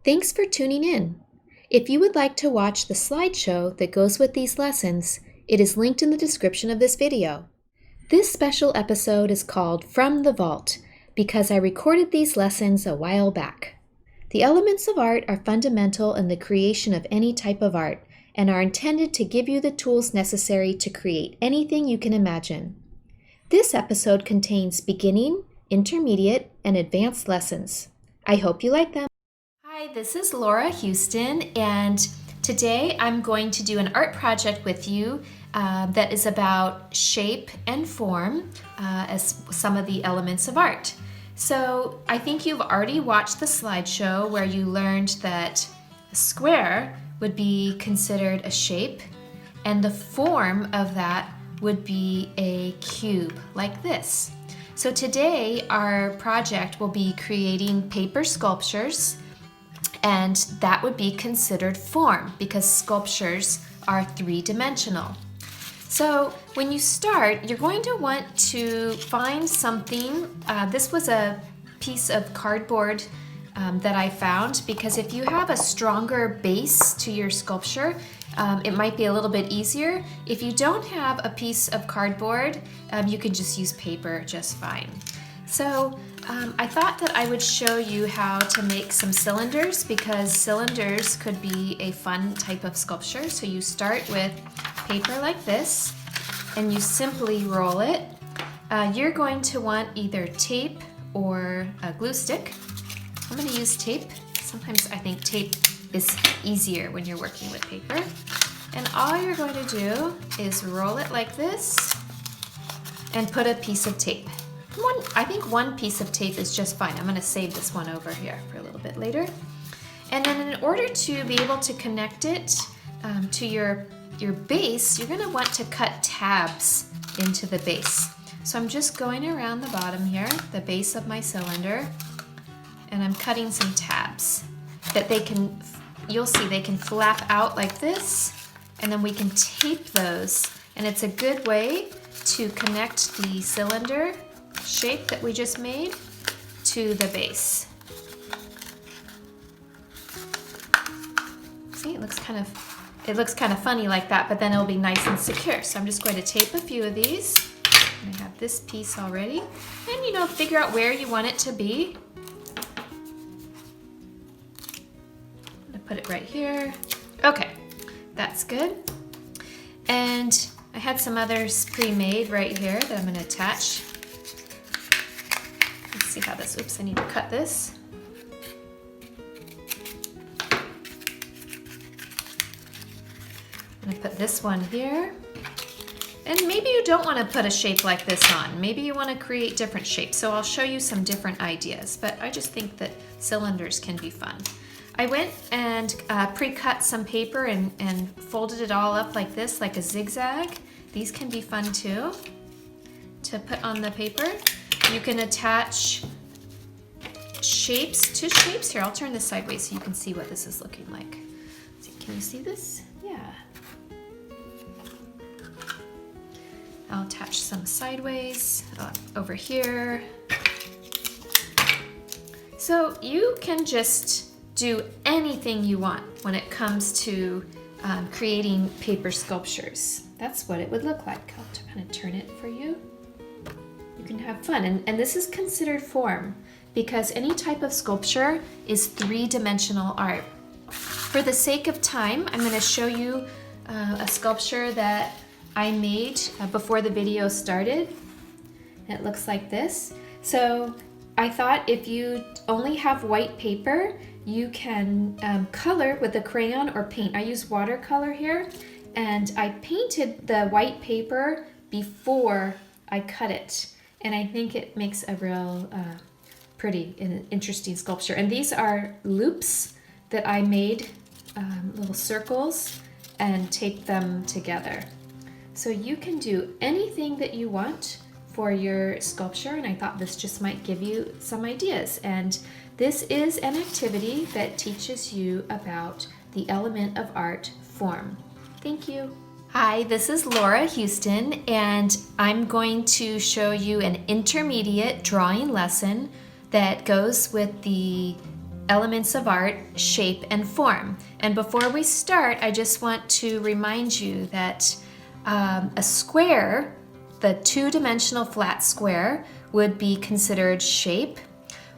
Thanks for tuning in. If you would like to watch the slideshow that goes with these lessons, it is linked in the description of this video. This special episode is called From the Vault because I recorded these lessons a while back. The elements of art are fundamental in the creation of any type of art and are intended to give you the tools necessary to create anything you can imagine. This episode contains beginning, intermediate, and advanced lessons. I hope you like them. Hi, this is Laura Houston, and today I'm going to do an art project with you that is about shape and form as some of the elements of art. So I think you've already watched the slideshow where you learned that a square would be considered a shape, and the form of that would be a cube like this. So today our project will be creating paper sculptures, and that would be considered form because sculptures are three-dimensional. So when you start, you're going to want to find something. This was a piece of cardboard that I found because if you have a stronger base to your sculpture, it might be a little bit easier. If you don't have a piece of cardboard, you can just use paper just fine. So I thought that I would show you how to make some cylinders because cylinders could be a fun type of sculpture. So you start with paper like this and you simply roll it. You're going to want either tape or a glue stick. I'm going to use tape. Sometimes I think tape is easier when you're working with paper. And all you're going to do is roll it like this and put a piece of tape. I think one piece of tape is just fine. I'm going to save this one over here for a little bit later. And then in order to be able to connect it to your base, you're going to want to cut tabs into the base. So I'm just going around the bottom here, the base of my cylinder, and I'm cutting some tabs that you'll see they can flap out like this, and then we can tape those. And it's a good way to connect the cylinder shape that we just made to the base. See, it looks kind of funny like that, but then it'll be nice and secure. So I'm just going to tape a few of these. I have this piece already. And figure out where you want it to be. I'm gonna put it right here. Okay, that's good. And I had some others pre-made right here that I'm gonna attach. Let's see how this, oops, I need to cut this. I'm gonna put this one here. And maybe you don't want to put a shape like this on. Maybe you want to create different shapes. So I'll show you some different ideas, but I just think that cylinders can be fun. I went and pre-cut some paper and folded it all up like this, like a zigzag. These can be fun too, to put on the paper. You can attach shapes to shapes. Here, I'll turn this sideways so you can see what this is looking like. Can you see this? Yeah. I'll attach some sideways over here. So you can just do anything you want when it comes to creating paper sculptures. That's what it would look like. I'll kind of turn it for you. You can have fun. And this is considered form because any type of sculpture is three-dimensional art. For the sake of time, I'm going to show you a sculpture that I made before the video started. It looks like this. So I thought if you only have white paper, you can color with a crayon or paint. I use watercolor here, and I painted the white paper before I cut it. And I think it makes a real pretty and interesting sculpture. And these are loops that I made, little circles, and taped them together. So you can do anything that you want for your sculpture, and I thought this just might give you some ideas. And this is an activity that teaches you about the element of art, form. Thank you. Hi, this is Laura Houston, and I'm going to show you an intermediate drawing lesson that goes with the elements of art, shape, and form. And before we start, I just want to remind you that a square, the two-dimensional flat square, would be considered shape,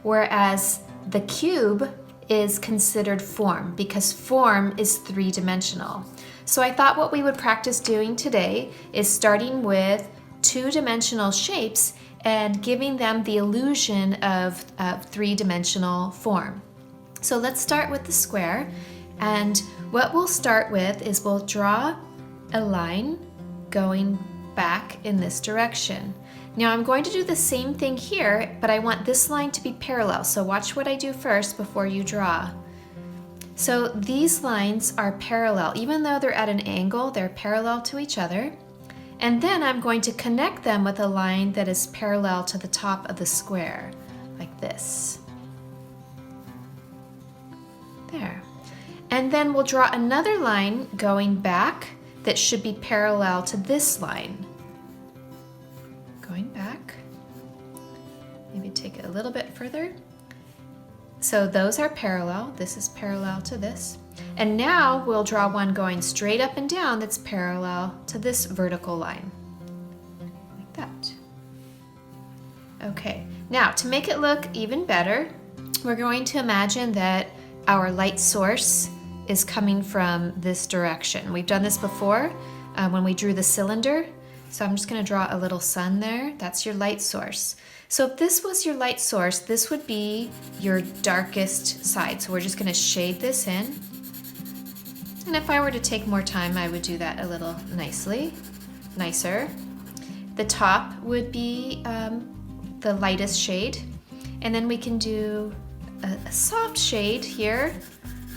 whereas the cube is considered form because form is three-dimensional. So I thought what we would practice doing today is starting with two-dimensional shapes and giving them the illusion of three-dimensional form. So let's start with the square, and what we'll start with is we'll draw a line going back in this direction. Now I'm going to do the same thing here, but I want this line to be parallel, so watch what I do first before you draw. So these lines are parallel. Even though they're at an angle, they're parallel to each other. And then I'm going to connect them with a line that is parallel to the top of the square, like this. There. And then we'll draw another line going back that should be parallel to this line. Going back. Maybe take it a little bit further. So those are parallel. This is parallel to this. And now we'll draw one going straight up and down that's parallel to this vertical line. Like that. Okay, now to make it look even better, we're going to imagine that our light source is coming from this direction. We've done this before when we drew the cylinder. So I'm just going to draw a little sun there. That's your light source. So if this was your light source, this would be your darkest side. So we're just going to shade this in. And if I were to take more time, I would do that a little nicer. The top would be the lightest shade. And then we can do a soft shade here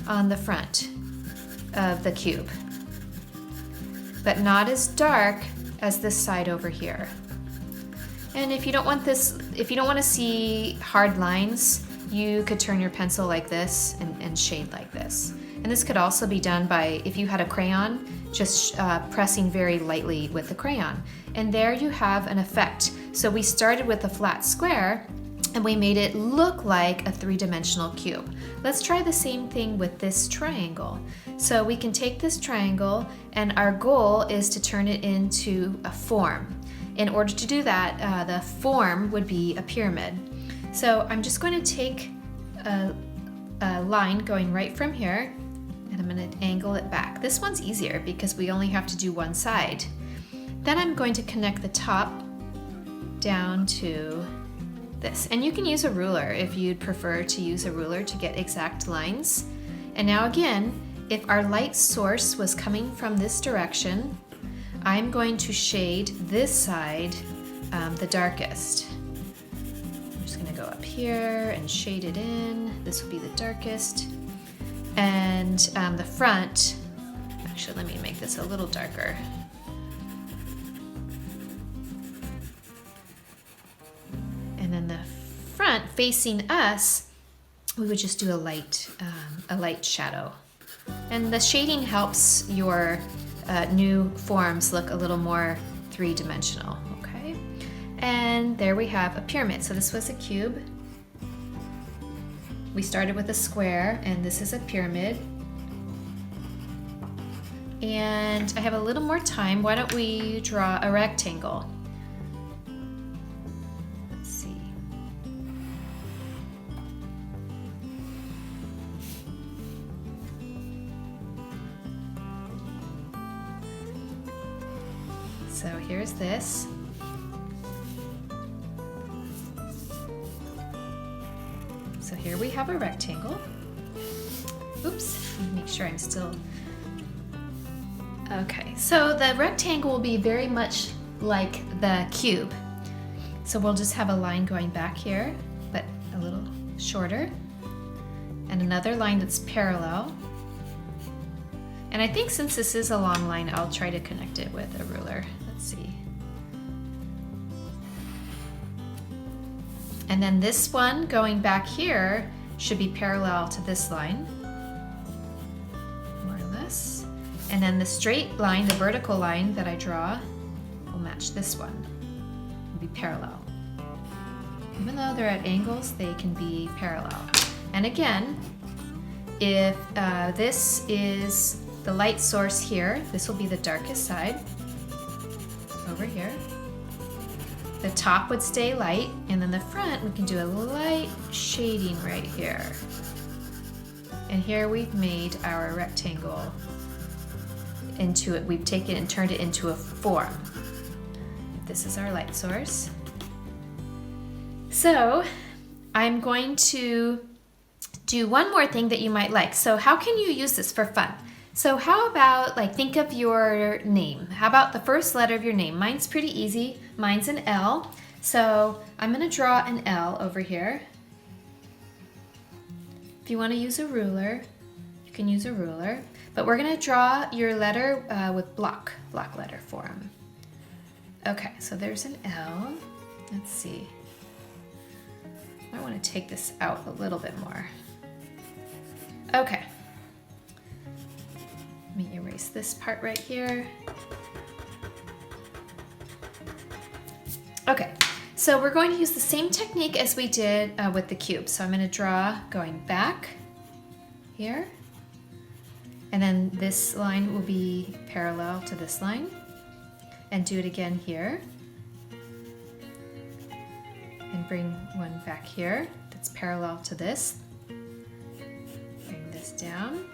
on the front of the cube, but not as dark as this side over here. And if you don't want to see hard lines, you could turn your pencil like this and shade like this. And this could also be done by, if you had a crayon, just pressing very lightly with the crayon. And there you have an effect. So we started with a flat square and we made it look like a three-dimensional cube. Let's try the same thing with this triangle. So we can take this triangle, and our goal is to turn it into a form. In order to do that, the form would be a pyramid. So I'm just going to take a line going right from here, and I'm going to angle it back. This one's easier because we only have to do one side. Then I'm going to connect the top down to this. And you can use a ruler if you'd prefer to use a ruler to get exact lines. And now again, if our light source was coming from this direction, I'm going to shade this side the darkest. I'm just going to go up here and shade it in. This will be the darkest. And the front, actually let me make this a little darker. And then the front facing us, we would just do a light shadow. And the shading helps your new forms look a little more three-dimensional, okay? And there we have a pyramid. So this was a cube. We started with a square, and this is a pyramid. And I have a little more time. Why don't we draw a rectangle? Let's see. So here's this. So here we have a rectangle. Oops, let me make sure I'm still... Okay, so the rectangle will be very much like the cube. So we'll just have a line going back here, but a little shorter. And another line that's parallel. And I think since this is a long line, I'll try to connect it with a ruler. Let's see. And then this one going back here should be parallel to this line, more or less. And then the straight line, the vertical line that I draw, will match this one, will be parallel. Even though they're at angles, they can be parallel. And again, if this is the light source here, this will be the darkest side over here. The top would stay light, and then the front, we can do a light shading right here. And here we've made our rectangle into it. We've taken it and turned it into a form. This is our light source. So I'm going to do one more thing that you might like. So how can you use this for fun? So how about, like, think of your name. How about the first letter of your name? Mine's pretty easy. Mine's an L. So I'm going to draw an L over here. If you want to use a ruler, you can use a ruler. But we're going to draw your letter with block letter form. Okay, so there's an L. Let's see. I want to take this out a little bit more. Okay. Let me erase this part right here. Okay, so we're going to use the same technique as we did with the cube. So I'm going to draw going back here, and then this line will be parallel to this line, and do it again here, and bring one back here that's parallel to this. Bring this down.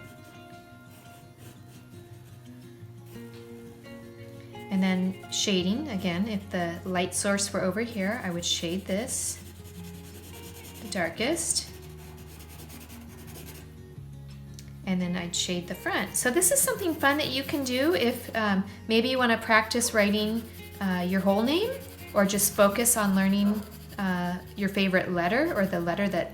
And then shading, again, if the light source were over here, I would shade this, the darkest. And then I'd shade the front. So this is something fun that you can do if maybe you want to practice writing your whole name, or just focus on learning your favorite letter, or the letter that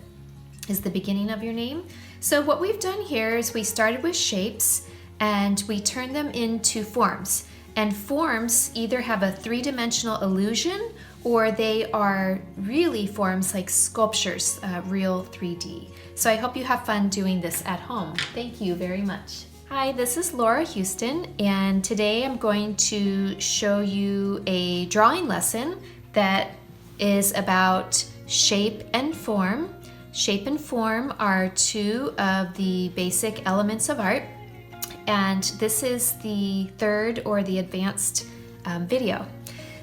is the beginning of your name. So what we've done here is we started with shapes and we turned them into forms. And forms either have a three-dimensional illusion, or they are really forms like sculptures, real 3D. So I hope you have fun doing this at home. Thank you very much. Hi, this is Laura Houston, and today I'm going to show you a drawing lesson that is about shape and form. Shape and form are two of the basic elements of art. And this is the third, or the advanced video.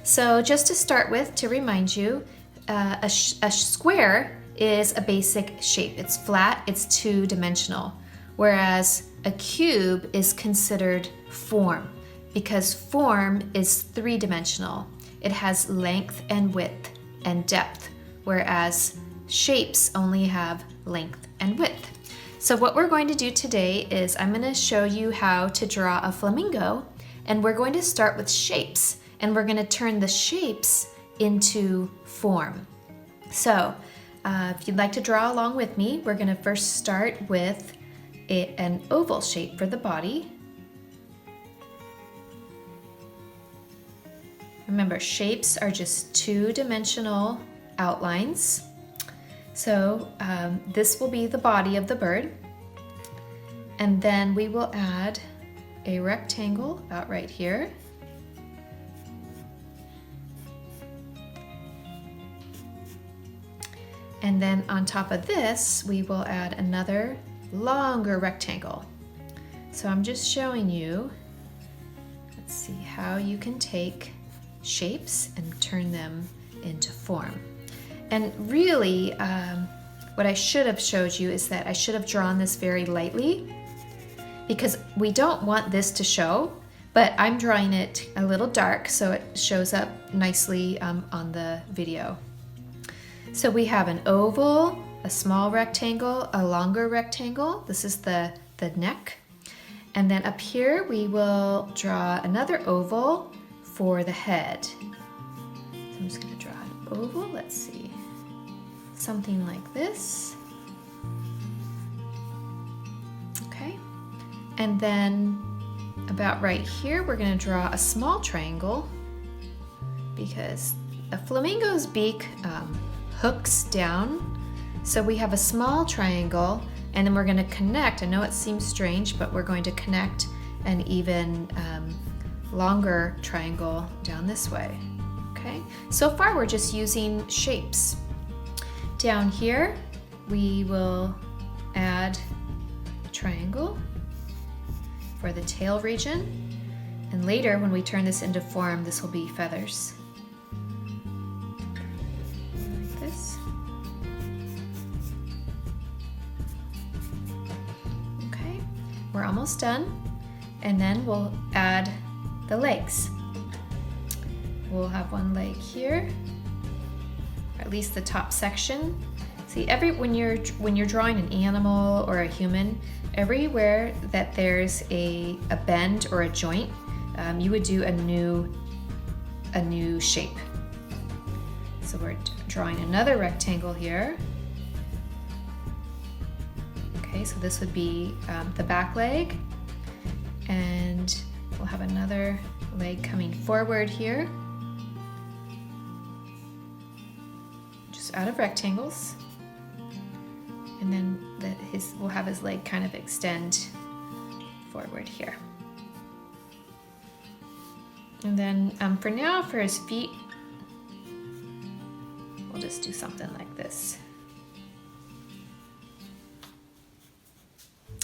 So just to start with, to remind you, a square is a basic shape. It's flat, it's two-dimensional, whereas a cube is considered form, because form is three-dimensional. It has length and width and depth, whereas shapes only have length and width. So what we're going to do today is I'm going to show you how to draw a flamingo, and we're going to start with shapes, and we're going to turn the shapes into form. So if you'd like to draw along with me, we're going to first start with an oval shape for the body. Remember, shapes are just two-dimensional outlines. So this will be the body of the bird, and then we will add a rectangle about right here. And then on top of this, we will add another longer rectangle. So I'm just showing you, let's see, how you can take shapes and turn them into form. And really, what I should have showed you is that I should have drawn this very lightly, because we don't want this to show, but I'm drawing it a little dark so it shows up nicely on the video. So we have an oval, a small rectangle, a longer rectangle. This is the neck. And then up here we will draw another oval for the head. So I'm just going to draw an oval. Let's see. Something like this. Okay. And then about right here, we're going to draw a small triangle, because a flamingo's beak hooks down. So we have a small triangle, and then we're going to connect. I know it seems strange, but we're going to connect an even longer triangle down this way. Okay. So far, we're just using shapes. Down here, we will add a triangle for the tail region. And later, when we turn this into form, this will be feathers. Like this. Okay, we're almost done. And then we'll add the legs. We'll have one leg here, or at least the top section. See, when you're drawing an animal or a human, everywhere that there's a bend or a joint, you would do a new shape. So we're drawing another rectangle here. Okay, so this would be the back leg, and we'll have another leg coming forward here, just out of rectangles. And then we'll have his leg kind of extend forward here. And then for now, for his feet, we'll just do something like this.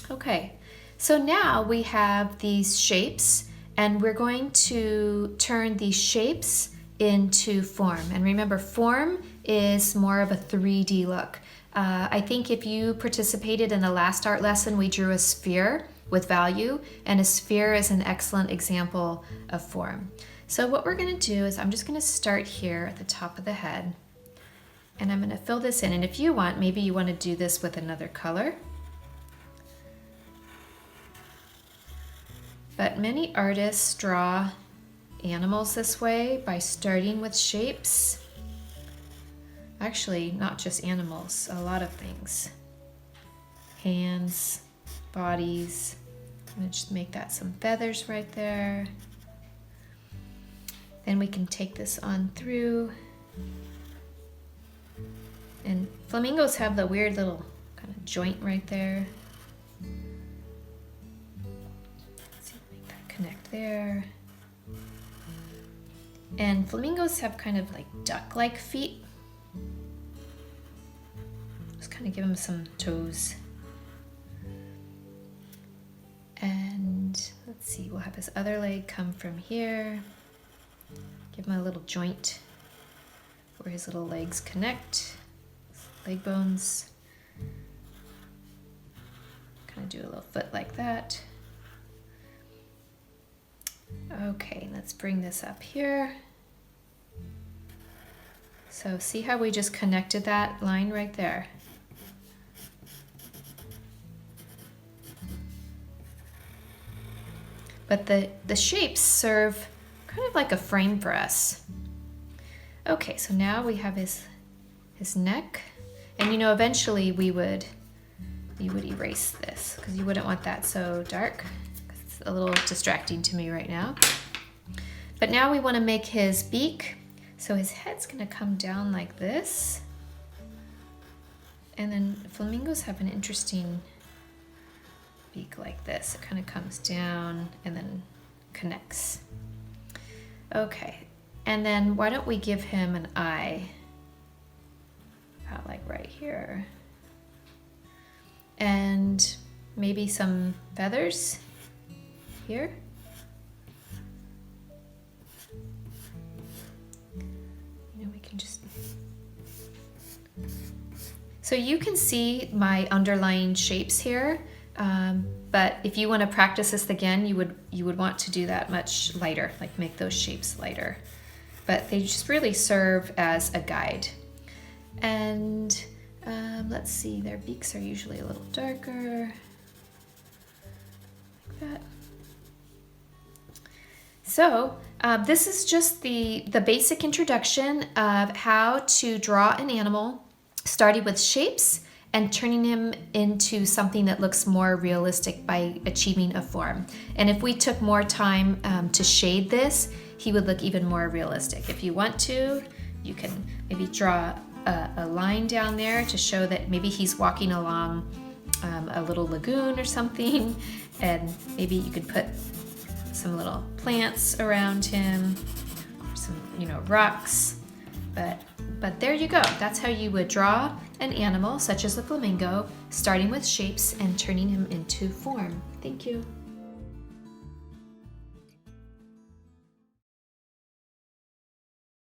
Okay, so now we have these shapes, and we're going to turn these shapes into form. And remember, form is more of a 3D look. I think if you participated in the last art lesson, we drew a sphere with value, and a sphere is an excellent example of form. So what we're going to do is I'm just going to start here at the top of the head, and I'm going to fill this in. And if you want, maybe you want to do this with another color. But many artists draw animals this way by starting with shapes. Actually, not just animals, a lot of things. Hands, bodies. I'm gonna just make that some feathers right there. Then we can take this on through. And flamingos have the weird little kind of joint right there. Let's see, make that connect there. And flamingos have kind of like duck-like feet. Kind of give him some toes. And let's see, we'll have his other leg come from here. Give him a little joint where his little legs connect, leg bones. Kind of do a little foot like that. Okay, let's bring this up here. So see how we just connected that line right there? But the shapes serve kind of like a frame for us. Okay, so now we have his neck, and you know, eventually we would erase this because you wouldn't want that so dark. It's a little distracting to me right now. But now we want to make his beak, so his head's gonna come down like this. And then flamingos have an interesting beak like this. It kind of comes down and then connects. Okay, and then why don't we give him an eye about like right here, and maybe some feathers here. You know, we can just, so you can see my underlying shapes here. But if you want to practice this again, you would want to do that much lighter, like make those shapes lighter. But they just really serve as a guide. And let's see, their beaks are usually a little darker, like that. So this is just the basic introduction of how to draw an animal, starting with shapes and turning him into something that looks more realistic by achieving a form. And if we took more time to shade this, he would look even more realistic. If you want to, you can maybe draw a line down there to show that maybe he's walking along a little lagoon or something, and maybe you could put some little plants around him, or some, rocks. But But there you go. That's how you would draw an animal, such as a flamingo, starting with shapes and turning him into form. Thank you.